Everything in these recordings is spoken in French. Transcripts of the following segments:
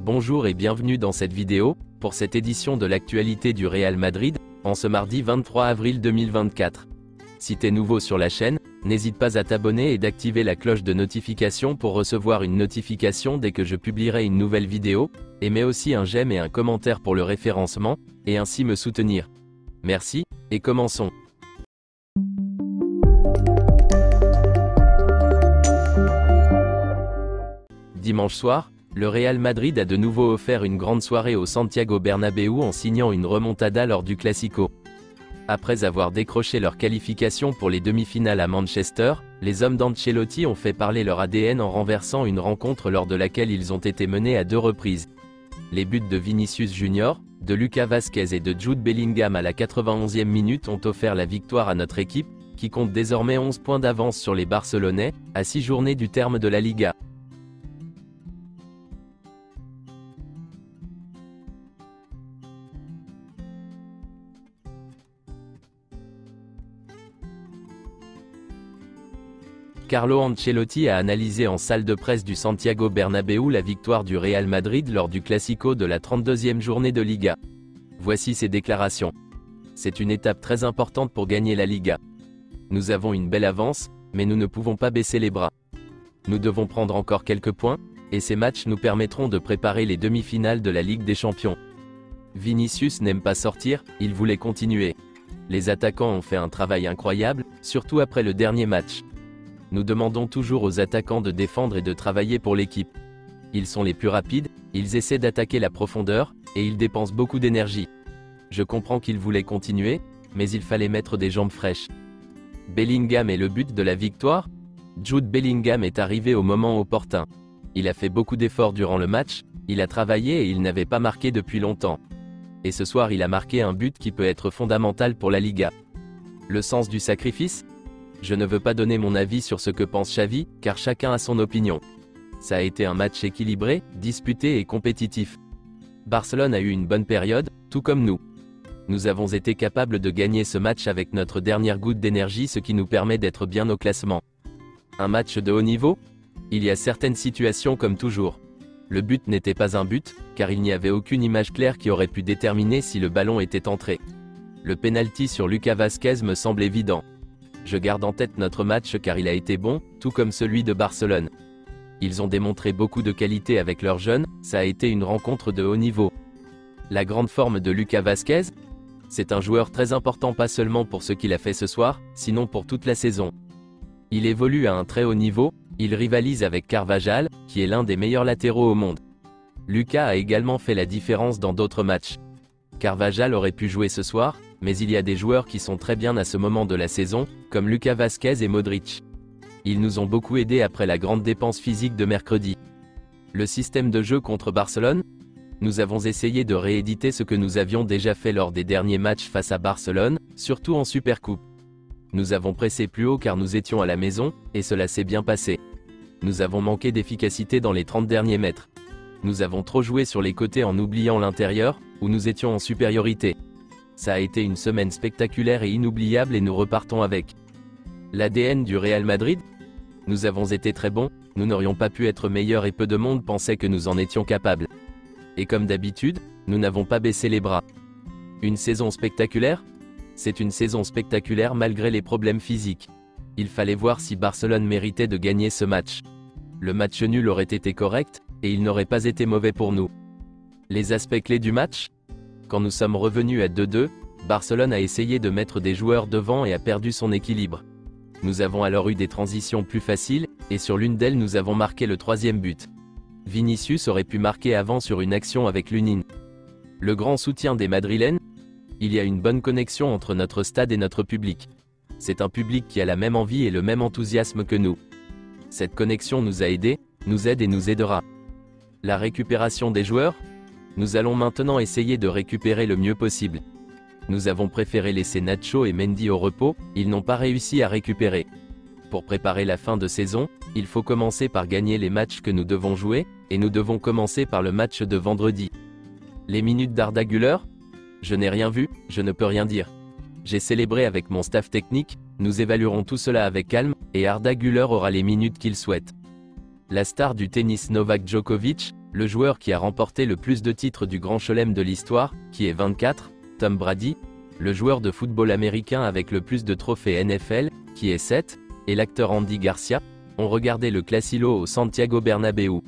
Bonjour et bienvenue dans cette vidéo, pour cette édition de l'actualité du Real Madrid, en ce mardi 23 avril 2024. Si t'es nouveau sur la chaîne, n'hésite pas à t'abonner et d'activer la cloche de notification pour recevoir une notification dès que je publierai une nouvelle vidéo, et mets aussi un j'aime et un commentaire pour le référencement, et ainsi me soutenir. Merci, et commençons. Dimanche soir, le Real Madrid a de nouveau offert une grande soirée au Santiago Bernabéu en signant une remontada lors du Classico. Après avoir décroché leur qualification pour les demi-finales à Manchester, les hommes d'Ancelotti ont fait parler leur ADN en renversant une rencontre lors de laquelle ils ont été menés à 2 reprises. Les buts de Vinicius Junior, de Lucas Vázquez et de Jude Bellingham à la 91e minute ont offert la victoire à notre équipe, qui compte désormais 11 points d'avance sur les Barcelonais, à 6 journées du terme de la Liga. Carlo Ancelotti a analysé en salle de presse du Santiago Bernabéu la victoire du Real Madrid lors du Classico de la 32e journée de Liga. Voici ses déclarations. C'est une étape très importante pour gagner la Liga. Nous avons une belle avance, mais nous ne pouvons pas baisser les bras. Nous devons prendre encore quelques points, et ces matchs nous permettront de préparer les demi-finales de la Ligue des Champions. Vinicius n'aime pas sortir, il voulait continuer. Les attaquants ont fait un travail incroyable, surtout après le dernier match. Nous demandons toujours aux attaquants de défendre et de travailler pour l'équipe. Ils sont les plus rapides, ils essaient d'attaquer la profondeur, et ils dépensent beaucoup d'énergie. Je comprends qu'ils voulaient continuer, mais il fallait mettre des jambes fraîches. Bellingham est le but de la victoire. Jude Bellingham est arrivé au moment opportun. Il a fait beaucoup d'efforts durant le match, il a travaillé et il n'avait pas marqué depuis longtemps. Et ce soir il a marqué un but qui peut être fondamental pour la Liga. Le sens du sacrifice ? Je ne veux pas donner mon avis sur ce que pense Xavi, car chacun a son opinion. Ça a été un match équilibré, disputé et compétitif. Barcelone a eu une bonne période, tout comme nous. Nous avons été capables de gagner ce match avec notre dernière goutte d'énergie, ce qui nous permet d'être bien au classement. Un match de haut niveau ? Il y a certaines situations comme toujours. Le but n'était pas un but, car il n'y avait aucune image claire qui aurait pu déterminer si le ballon était entré. Le penalty sur Lucas Vázquez me semble évident. Je garde en tête notre match car il a été bon, tout comme celui de Barcelone. Ils ont démontré beaucoup de qualité avec leurs jeunes, ça a été une rencontre de haut niveau. La grande forme de Lucas Vázquez ? C'est un joueur très important pas seulement pour ce qu'il a fait ce soir, sinon pour toute la saison. Il évolue à un très haut niveau, il rivalise avec Carvajal, qui est l'un des meilleurs latéraux au monde. Lucas a également fait la différence dans d'autres matchs. Carvajal aurait pu jouer ce soir, mais il y a des joueurs qui sont très bien à ce moment de la saison, comme Lucas Vázquez et Modric. Ils nous ont beaucoup aidés après la grande dépense physique de mercredi. Le système de jeu contre Barcelone ? Nous avons essayé de rééditer ce que nous avions déjà fait lors des derniers matchs face à Barcelone, surtout en Supercoupe. Nous avons pressé plus haut car nous étions à la maison, et cela s'est bien passé. Nous avons manqué d'efficacité dans les 30 derniers mètres. Nous avons trop joué sur les côtés en oubliant l'intérieur, où nous étions en supériorité. Ça a été une semaine spectaculaire et inoubliable et nous repartons avec. L'ADN du Real Madrid ? Nous avons été très bons, nous n'aurions pas pu être meilleurs et peu de monde pensait que nous en étions capables. Et comme d'habitude, nous n'avons pas baissé les bras. Une saison spectaculaire ? C'est une saison spectaculaire malgré les problèmes physiques. Il fallait voir si Barcelone méritait de gagner ce match. Le match nul aurait été correct, et il n'aurait pas été mauvais pour nous. Les aspects clés du match ? Quand nous sommes revenus à 2-2, Barcelone a essayé de mettre des joueurs devant et a perdu son équilibre. Nous avons alors eu des transitions plus faciles, et sur l'une d'elles nous avons marqué le 3e but. Vinicius aurait pu marquer avant sur une action avec Lunin. Le grand soutien des Madrilènes ? Il y a une bonne connexion entre notre stade et notre public. C'est un public qui a la même envie et le même enthousiasme que nous. Cette connexion nous a aidés, nous aide et nous aidera. La récupération des joueurs ? Nous allons maintenant essayer de récupérer le mieux possible. Nous avons préféré laisser Nacho et Mendy au repos, ils n'ont pas réussi à récupérer. Pour préparer la fin de saison, il faut commencer par gagner les matchs que nous devons jouer, et nous devons commencer par le match de vendredi. Les minutes d'Arda Güler ? Je n'ai rien vu, je ne peux rien dire. J'ai célébré avec mon staff technique, nous évaluerons tout cela avec calme, et Arda Güler aura les minutes qu'il souhaite. La star du tennis Novak Djokovic, Le joueur qui a remporté le plus de titres du Grand Chelem de l'histoire, qui est 24, Tom Brady. Le joueur de football américain avec le plus de trophées NFL, qui est 7, et l'acteur Andy Garcia, ont regardé le Clásico au Santiago Bernabéu.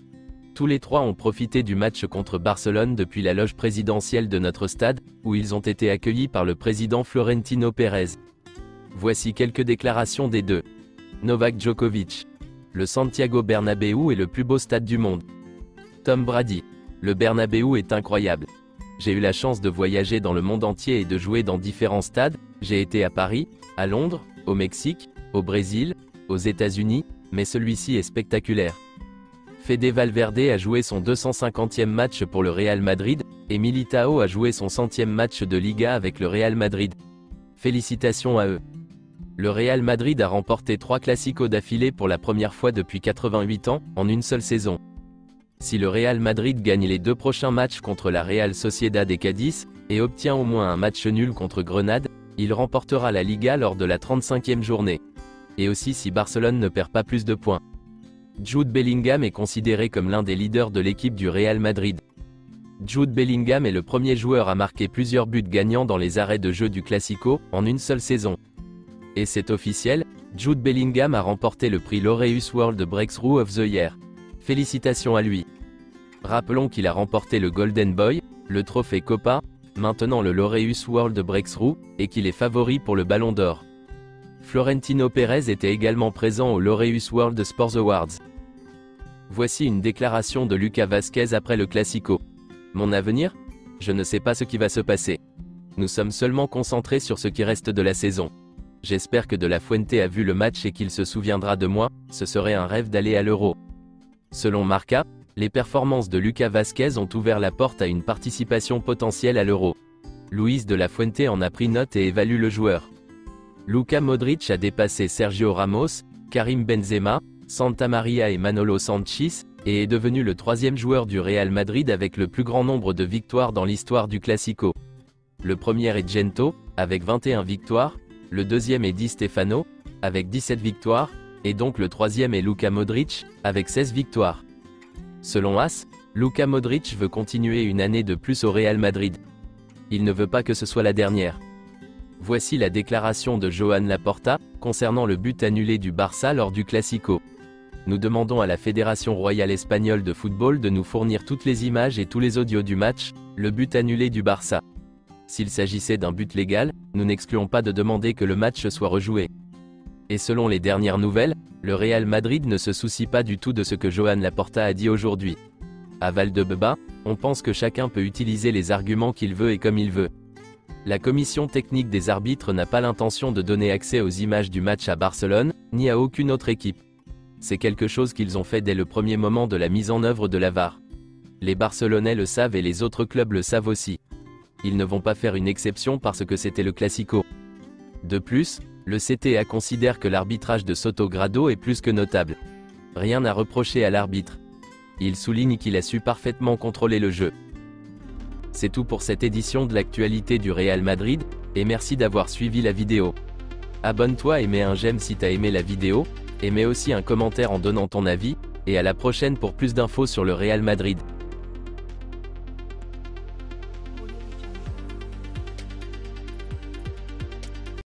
Tous les trois ont profité du match contre Barcelone depuis la loge présidentielle de notre stade, où ils ont été accueillis par le président Florentino Pérez. Voici quelques déclarations des deux. Novak Djokovic. Le Santiago Bernabéu est le plus beau stade du monde. Tom Brady. Le Bernabéu est incroyable. J'ai eu la chance de voyager dans le monde entier et de jouer dans différents stades. J'ai été à Paris, à Londres, au Mexique, au Brésil, aux États-Unis, mais celui-ci est spectaculaire. Fede Valverde a joué son 250e match pour le Real Madrid, et Militao a joué son 100e match de Liga avec le Real Madrid. Félicitations à eux. Le Real Madrid a remporté 3 classicos d'affilée pour la première fois depuis 88 ans, en une seule saison. Si le Real Madrid gagne les 2 prochains matchs contre la Real Sociedad et Cadiz, et obtient au moins un match nul contre Grenade, il remportera la Liga lors de la 35e journée. Et aussi si Barcelone ne perd pas plus de points. Jude Bellingham est considéré comme l'un des leaders de l'équipe du Real Madrid. Jude Bellingham est le premier joueur à marquer plusieurs buts gagnants dans les arrêts de jeu du Classico, en une seule saison. Et c'est officiel, Jude Bellingham a remporté le prix Laureus World Breakthrough of the Year. Félicitations à lui. Rappelons qu'il a remporté le Golden Boy, le trophée Copa, maintenant le Laureus World Breakthrough, et qu'il est favori pour le Ballon d'Or. Florentino Pérez était également présent au Laureus World Sports Awards. Voici une déclaration de Lucas Vázquez après le Classico. Mon avenir? Je ne sais pas ce qui va se passer. Nous sommes seulement concentrés sur ce qui reste de la saison. J'espère que De La Fuente a vu le match et qu'il se souviendra de moi, ce serait un rêve d'aller à l'Euro. Selon Marca, les performances de Lucas Vázquez ont ouvert la porte à une participation potentielle à l'Euro. Luis De La Fuente en a pris note et évalue le joueur. Luka Modric a dépassé Sergio Ramos, Karim Benzema, Santa Maria et Manolo Sanchis, et est devenu le 3e joueur du Real Madrid avec le plus grand nombre de victoires dans l'histoire du Classico. Le premier est Gento, avec 21 victoires, le deuxième est Di Stefano, avec 17 victoires, et donc le 3e est Luka Modric, avec 16 victoires. Selon AS, Luka Modric veut continuer une année de plus au Real Madrid. Il ne veut pas que ce soit la dernière. Voici la déclaration de Joan Laporta, concernant le but annulé du Barça lors du Classico. Nous demandons à la Fédération Royale Espagnole de Football de nous fournir toutes les images et tous les audios du match, le but annulé du Barça. S'il s'agissait d'un but légal, nous n'excluons pas de demander que le match soit rejoué. Et selon les dernières nouvelles, le Real Madrid ne se soucie pas du tout de ce que Joan Laporta a dit aujourd'hui. À Valdebebas, on pense que chacun peut utiliser les arguments qu'il veut et comme il veut. La commission technique des arbitres n'a pas l'intention de donner accès aux images du match à Barcelone, ni à aucune autre équipe. C'est quelque chose qu'ils ont fait dès le premier moment de la mise en œuvre de la VAR. Les Barcelonais le savent et les autres clubs le savent aussi. Ils ne vont pas faire une exception parce que c'était le Classico. De plus, le CTA considère que l'arbitrage de Soto Grado est plus que notable. Rien à reprocher à l'arbitre. Il souligne qu'il a su parfaitement contrôler le jeu. C'est tout pour cette édition de l'actualité du Real Madrid, et merci d'avoir suivi la vidéo. Abonne-toi et mets un j'aime si t'as aimé la vidéo, et mets aussi un commentaire en donnant ton avis, et à la prochaine pour plus d'infos sur le Real Madrid.